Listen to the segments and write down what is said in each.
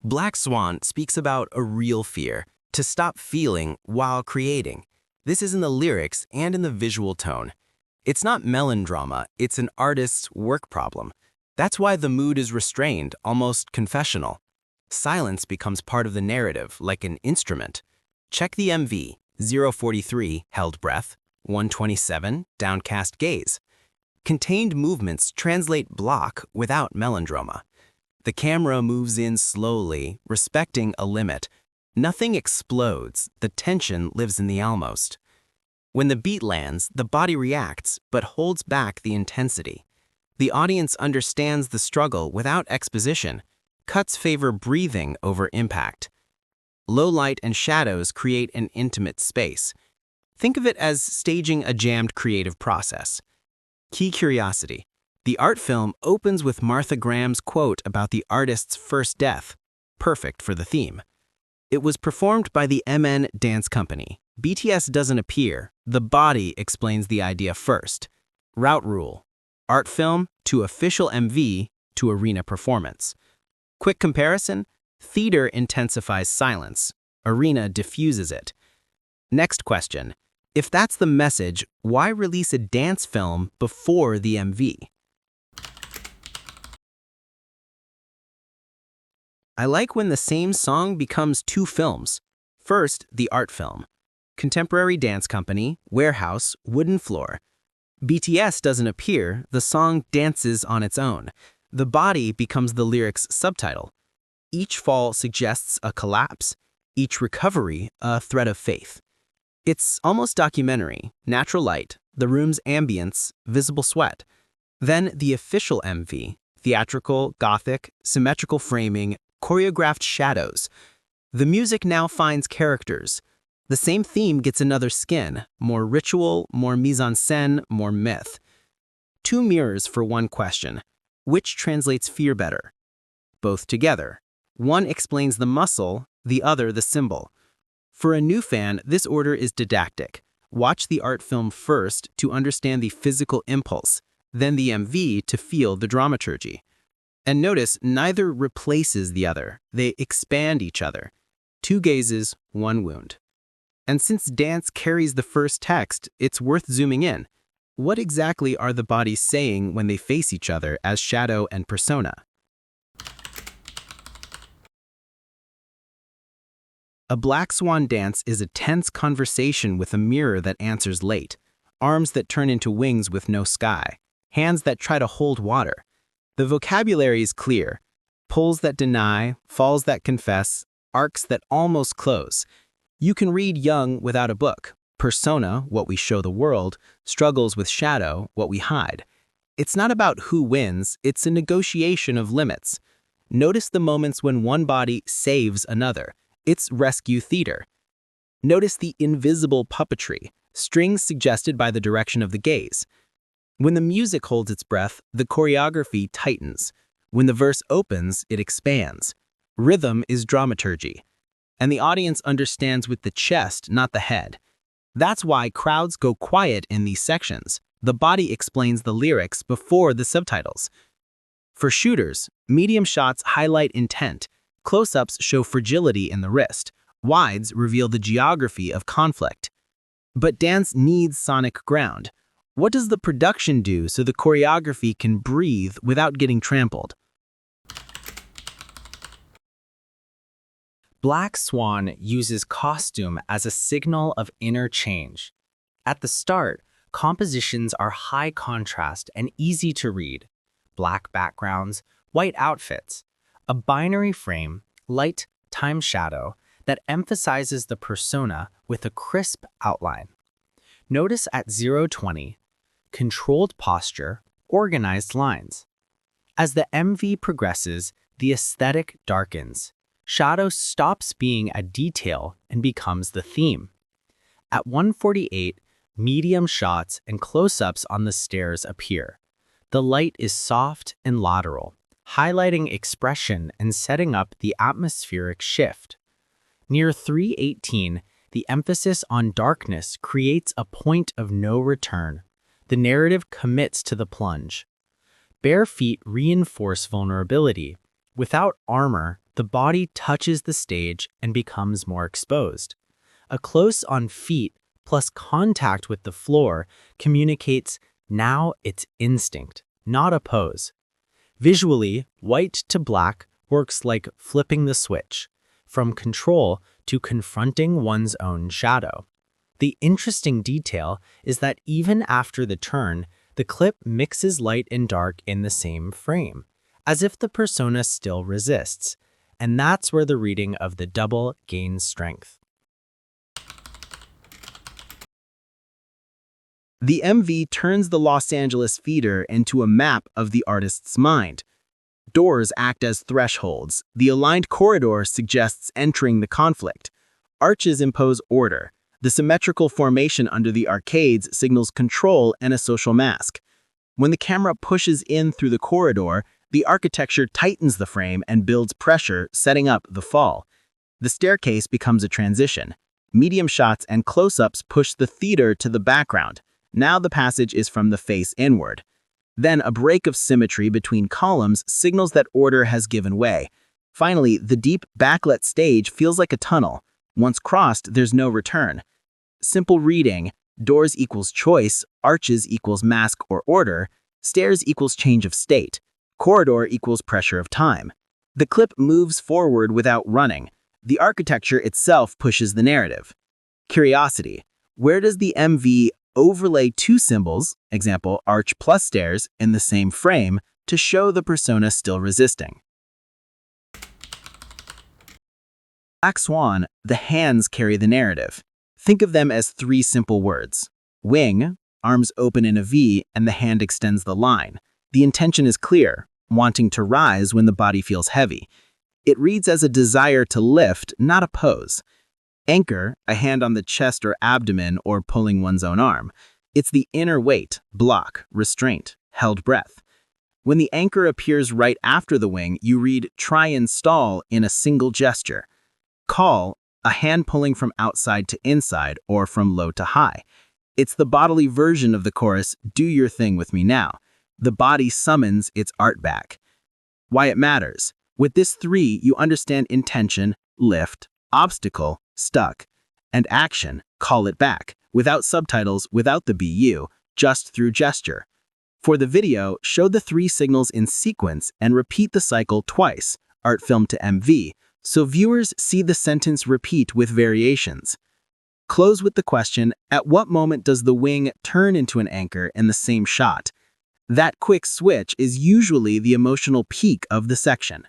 Black Swan speaks about a real fear, to stop feeling while creating. This is in the lyrics and in the visual tone. It's not melodrama, it's an artist's work problem. That's why the mood is restrained, almost confessional. Silence becomes part of the narrative, like an instrument. Check the MV, 043, held breath, 127, downcast gaze. Contained movements translate block without melodrama. The camera moves in slowly, respecting a limit. Nothing explodes, the tension lives in the almost. When the beat lands, the body reacts, but holds back the intensity. The audience understands the struggle without exposition. Cuts favor breathing over impact. Low light and shadows create an intimate space. Think of it as staging a jammed creative process. Key curiosity. The art film opens with Martha Graham's quote about the artist's first death, perfect for the theme. It was performed by the MN Dance Company. BTS doesn't appear, the body explains the idea first. Route rule. Art film to official MV to arena performance. Quick comparison, theater intensifies silence, arena diffuses it. Next question, if that's the message, why release a dance film before the MV? I like when the same song becomes two films. First, the art film. Contemporary dance company, warehouse, wooden floor. BTS doesn't appear, the song dances on its own. The body becomes the lyric's subtitle. Each fall suggests a collapse, each recovery a thread of faith. It's almost documentary, natural light, the room's ambience, visible sweat. Then the official MV, theatrical, gothic, symmetrical framing, choreographed shadows. The music now finds characters. The same theme gets another skin, more ritual, more mise-en-scène, more myth. Two mirrors for one question. Which translates fear better? Both together. One explains the muscle, the other the symbol. For a new fan, this order is didactic. Watch the art film first to understand the physical impulse, then the MV to feel the dramaturgy. And notice, neither replaces the other. They expand each other. Two gazes, one wound. And since dance carries the first text, it's worth zooming in. What exactly are the bodies saying when they face each other as shadow and persona? A Black Swan dance is a tense conversation with a mirror that answers late, arms that turn into wings with no sky, hands that try to hold water. The vocabulary is clear. Pulls that deny, falls that confess, arcs that almost close. You can read Jung without a book. Persona, what we show the world, struggles with shadow, what we hide. It's not about who wins, it's a negotiation of limits. Notice the moments when one body saves another. It's rescue theater. Notice the invisible puppetry, strings suggested by the direction of the gaze. When the music holds its breath, the choreography tightens. When the verse opens, it expands. Rhythm is dramaturgy. And the audience understands with the chest, not the head. That's why crowds go quiet in these sections. The body explains the lyrics before the subtitles. For shooters, medium shots highlight intent. Close-ups show fragility in the wrist. Wides reveal the geography of conflict. But dance needs sonic ground. What does the production do so the choreography can breathe without getting trampled? Black Swan uses costume as a signal of inner change. At the start, compositions are high contrast and easy to read. Black backgrounds, white outfits. A binary frame, light, time shadow, that emphasizes the persona with a crisp outline. Notice at 020, controlled posture, organized lines. As the MV progresses, the aesthetic darkens. Shadow stops being a detail and becomes the theme. At 148, medium shots and close-ups on the stairs appear. The light is soft and lateral, highlighting expression and setting up the atmospheric shift. Near 318, the emphasis on darkness creates a point of no return. The narrative commits to the plunge. Bare feet reinforce vulnerability. Without armor, the body touches the stage and becomes more exposed. A close on feet plus contact with the floor communicates now it's instinct, not a pose. Visually, white to black works like flipping the switch, from control to confronting one's own shadow. The interesting detail is that even after the turn, the clip mixes light and dark in the same frame, as if the persona still resists, and that's where the reading of the double gains strength. The MV turns the Los Angeles feeder into a map of the artist's mind. Doors act as thresholds. The aligned corridor suggests entering the conflict. Arches impose order. The symmetrical formation under the arcades signals control and a social mask. When the camera pushes in through the corridor, the architecture tightens the frame and builds pressure, setting up the fall. The staircase becomes a transition. Medium shots and close-ups push the theater to the background. Now the passage is from the face inward. Then a break of symmetry between columns signals that order has given way. Finally, the deep backlit stage feels like a tunnel. Once crossed, there's no return. Simple reading: doors equals choice, arches equals mask or order, stairs equals change of state, corridor equals pressure of time. The clip moves forward without running. The architecture itself pushes the narrative. Curiosity: where does the MV overlay two symbols, example arch plus stairs, in the same frame to show the persona still resisting? Black Swan, the hands carry the narrative. Think of them as three simple words. Wing, arms open in a V, and the hand extends the line. The intention is clear, wanting to rise when the body feels heavy. It reads as a desire to lift, not a pose. Anchor, a hand on the chest or abdomen or pulling one's own arm. It's the inner weight, block, restraint, held breath. When the anchor appears right after the wing, you read try and stall in a single gesture. Call, a hand pulling from outside to inside or from low to high. It's the bodily version of the chorus, do your thing with me now. The body summons its art back. Why it matters. With this three, you understand intention, lift, obstacle, stuck, and action, call it back, without subtitles, without the BU, just through gesture. For the video, show the three signals in sequence and repeat the cycle twice, art film to MV, so viewers see the sentence repeat with variations. Close with the question, at what moment does the wing turn into an anchor in the same shot? That quick switch is usually the emotional peak of the section.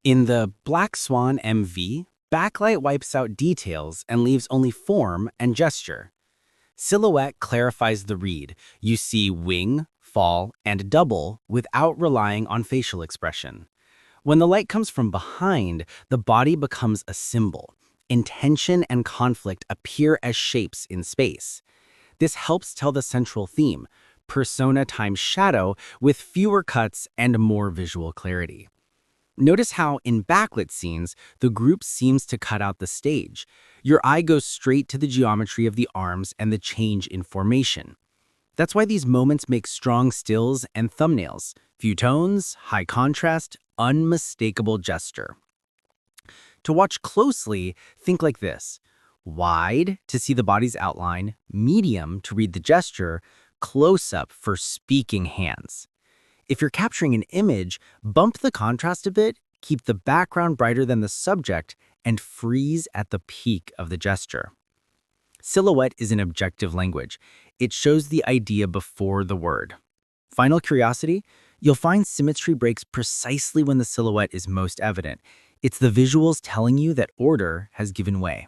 In the Black Swan MV, Backlight wipes out details and leaves only form and gesture. Silhouette clarifies the read. You see wing, fall, and double without relying on facial expression. When the light comes from behind, the body becomes a symbol. Intention and conflict appear as shapes in space. This helps tell the central theme, persona times shadow, with fewer cuts and more visual clarity. Notice how, in backlit scenes, the group seems to cut out the stage. Your eye goes straight to the geometry of the arms and the change in formation. That's why these moments make strong stills and thumbnails. Few tones, high contrast, unmistakable gesture. To watch closely, think like this. Wide to see the body's outline, medium to read the gesture, close-up for speaking hands. If you're capturing an image, bump the contrast a bit, keep the background brighter than the subject, and freeze at the peak of the gesture. Silhouette is an objective language. It shows the idea before the word. Final curiosity? You'll find symmetry breaks precisely when the silhouette is most evident. It's the visuals telling you that order has given way.